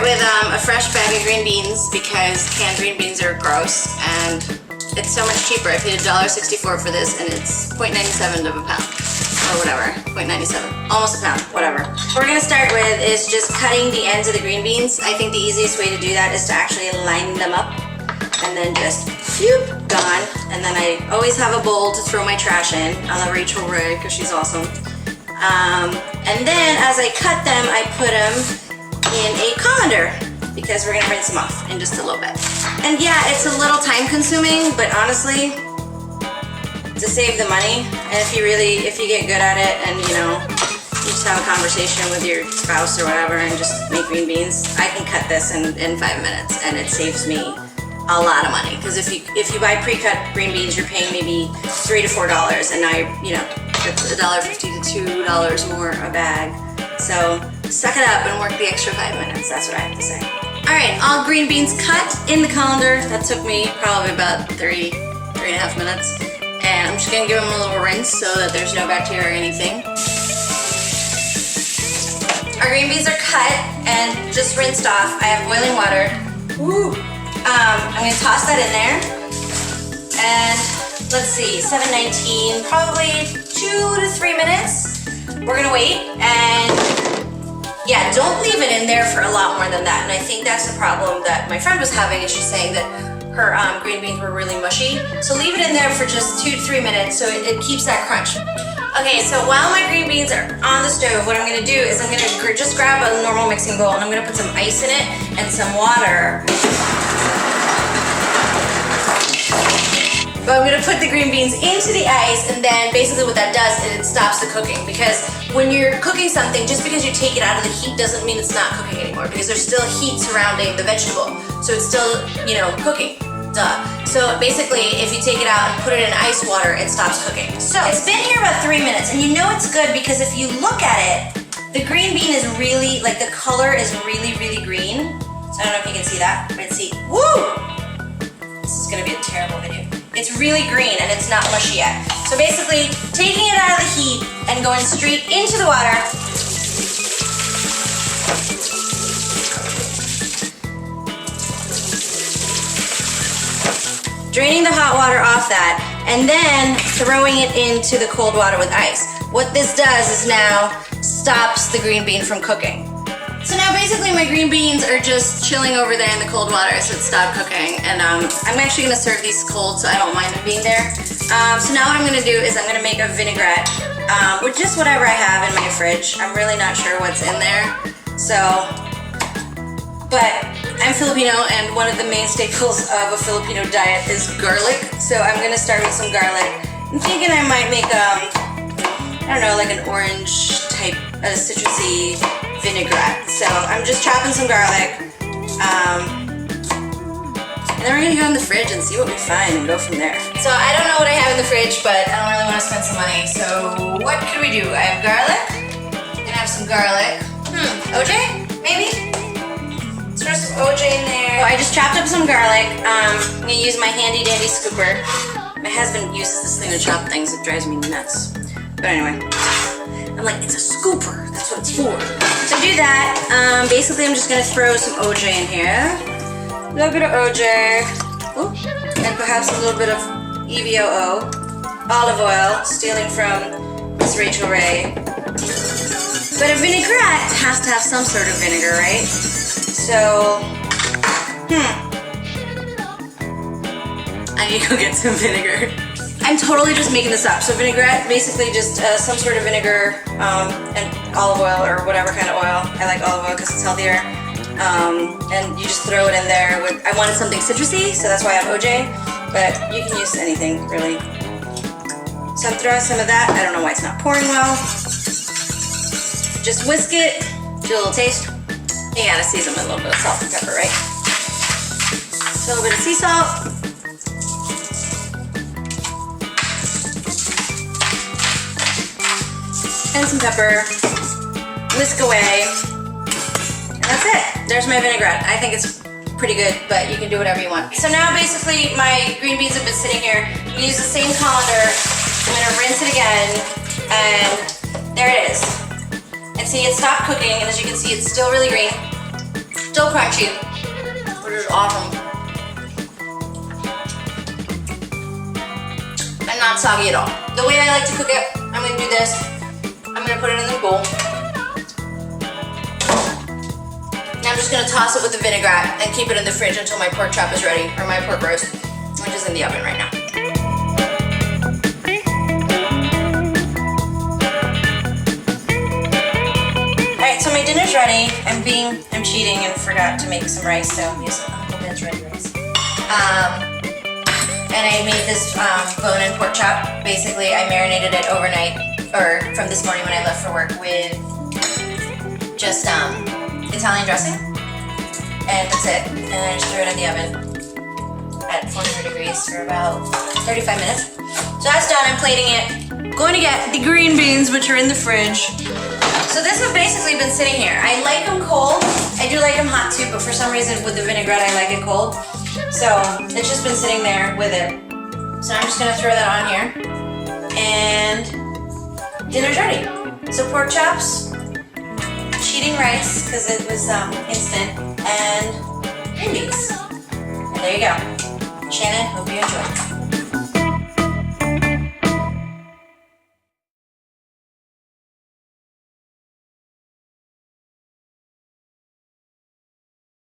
with a fresh bag of green beans because canned green beans are gross and it's so much cheaper. I paid $1.64 for this and it's 0.97 of a pound. Or whatever, 0.97, almost a pound, whatever. What we're gonna start with is just cutting the ends of the green beans. I think the easiest way to do that is to actually line them up and then just phew, gone. And then I always have a bowl to throw my trash in. I love Rachel Ray because she's awesome. And then as I cut them, I put them in a colander because we're gonna rinse them off in just a little bit. And yeah, it's a little time consuming, but honestly, to save the money, and if you get good at it and you know, you just have a conversation with your spouse or whatever and just make green beans, I can cut this in 5 minutes and it saves me a lot of money. Because if you buy pre-cut green beans, you're paying maybe $3 to $4, and now you know, it's $1.50 to $2 more a bag. So suck it up and work the extra 5 minutes, that's what I have to say. Alright, all green beans cut in the colander. That took me probably about 3.5 minutes. And I'm just gonna give them a little rinse so that there's no bacteria or anything. Our green beans are cut and just rinsed off. I have boiling water. Woo! I'm gonna toss that in there. And let's see, 7:19, probably 2 to 3 minutes. We're gonna wait, and yeah, don't leave it in there for a lot more than that. And I think that's the problem that my friend was having, and she's saying that her green beans were really mushy. So leave it in there for just 2 to 3 minutes so it keeps that crunch. Okay, so while my green beans are on the stove, what I'm gonna do is I'm gonna just grab a normal mixing bowl and I'm gonna put some ice in it and some water. But I'm gonna put the green beans into the ice, and then basically what that does is it stops the cooking, because when you're cooking something, just because you take it out of the heat doesn't mean it's not cooking anymore, because there's still heat surrounding the vegetable. So it's still, you know, cooking. Duh. So basically, if you take it out and put it in ice water, it stops cooking. So it's been here about 3 minutes, and you know it's good because if you look at it, the green bean is really, like the color is really, really green. So I don't know if you can see that, but see, woo! This is gonna be a terrible video. It's really green and it's not mushy yet. So basically, taking it out of the heat and going straight into the water. Draining the hot water off that, and then throwing it into the cold water with ice. What this does is now stops the green bean from cooking. So now basically my green beans are just chilling over there in the cold water, so it stopped cooking. And I'm actually gonna serve these cold, so I don't mind them being there. So now what I'm gonna do is I'm gonna make a vinaigrette with just whatever I have in my fridge. I'm really not sure what's in there. So, but I'm Filipino, and one of the main staples of a Filipino diet is garlic. So I'm gonna start with some garlic. I'm thinking I might make I don't know, like an orange type, citrusy vinaigrette. So I'm just chopping some garlic. And then we're gonna go in the fridge and see what we find and go from there. So I don't know what I have in the fridge, but I don't really want to spend some money. So what could we do? I have garlic. I'm gonna have some garlic. OJ? Maybe? Let's throw some OJ in there. So I just chopped up some garlic. I'm gonna use my handy dandy scooper. My husband uses this thing to chop things. It drives me nuts. But anyway, I'm like, it's a scooper. That's what it's for. To do that, basically I'm just gonna throw some OJ in here. A little bit of OJ. Ooh. And perhaps a little bit of EVOO. Olive oil, stealing from Miss Rachel Ray. But a vinaigrette has to have some sort of vinegar, right? So, I need to go get some vinegar. I'm totally just making this up. So vinaigrette, basically just some sort of vinegar and olive oil or whatever kind of oil. I like olive oil because it's healthier. And you just throw it in there with, I wanted something citrusy, so that's why I have OJ, but you can use anything really. So I'm throwing some of that. I don't know why it's not pouring well. Just whisk it, do a little taste. You gotta season with a little bit of salt and pepper, right? So a little bit of sea salt. And some pepper, whisk away, and that's it. There's my vinaigrette. I think it's pretty good, but you can do whatever you want. So now basically my green beans have been sitting here. I'm gonna use the same colander. I'm gonna rinse it again, and there it is. And see, it stopped cooking, and as you can see, it's still really green. Still crunchy, which is awesome. And not soggy at all. The way I like to cook it, I'm gonna do this. I'm gonna put it in the bowl. And I'm just gonna toss it with the vinaigrette and keep it in the fridge until my pork chop is ready, or my pork roast, which is in the oven right now. Alright, so my dinner's ready. I'm cheating and forgot to make some rice, so I'm using Uncle Ben's ready rice. And I made this bone-in pork chop. Basically, I marinated it overnight, or from this morning when I left for work, with just Italian dressing. And that's it. And I just threw it in the oven at 400 degrees for about 35 minutes. So that's done. I'm plating it. Going to get the green beans, which are in the fridge. So this has basically been sitting here. I like them cold. I do like them hot too, but for some reason with the vinaigrette, I like it cold. So it's just been sitting there with it. So I'm just gonna throw that on here. And dinner's ready. So pork chops, cheating rice, because it was instant, and green beans. And there you go. Shannon, hope you enjoy.